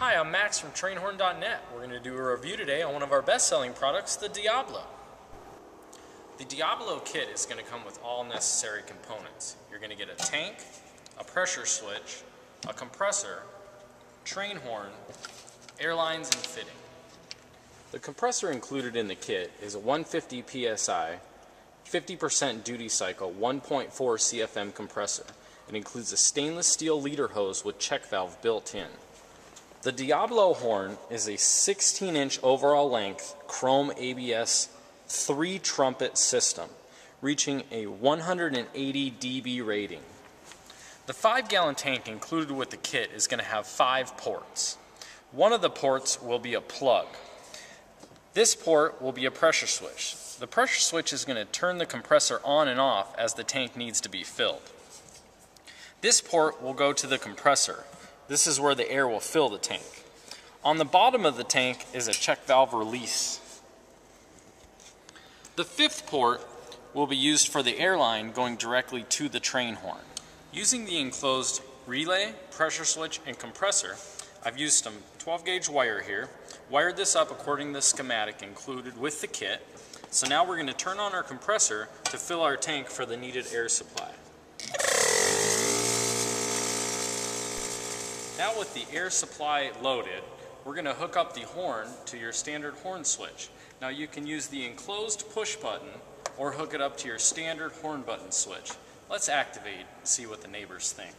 Hi, I'm Max from trainhorn.net. We're going to do a review today on one of our best-selling products, the Diablo. The Diablo kit is going to come with all necessary components. You're going to get a tank, a pressure switch, a compressor, train horn, air lines, and fitting. The compressor included in the kit is a 150 psi, 50% duty cycle, 1.4 CFM compressor. It includes a stainless steel leader hose with check valve built in. The Diablo horn is a 16-inch overall length chrome ABS 3-trumpet system, reaching a 180 dB rating. The 5-gallon tank included with the kit is going to have 5 ports. One of the ports will be a plug. This port will be a pressure switch. The pressure switch is going to turn the compressor on and off as the tank needs to be filled. This port will go to the compressor. This is where the air will fill the tank. On the bottom of the tank is a check valve release. The 5th port will be used for the air line going directly to the train horn. Using the enclosed relay, pressure switch, and compressor, I've used some 12-gauge wire here, wired this up according to the schematic included with the kit. So now we're going to turn on our compressor to fill our tank for the needed air supply. Now with the air supply loaded, we're going to hook up the horn to your standard horn switch. Now you can use the enclosed push button or hook it up to your standard horn button switch. Let's activate and see what the neighbors think.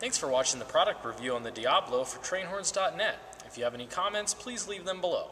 Thanks for watching the product review on the Diablo for trainhorns.net. If you have any comments, please leave them below.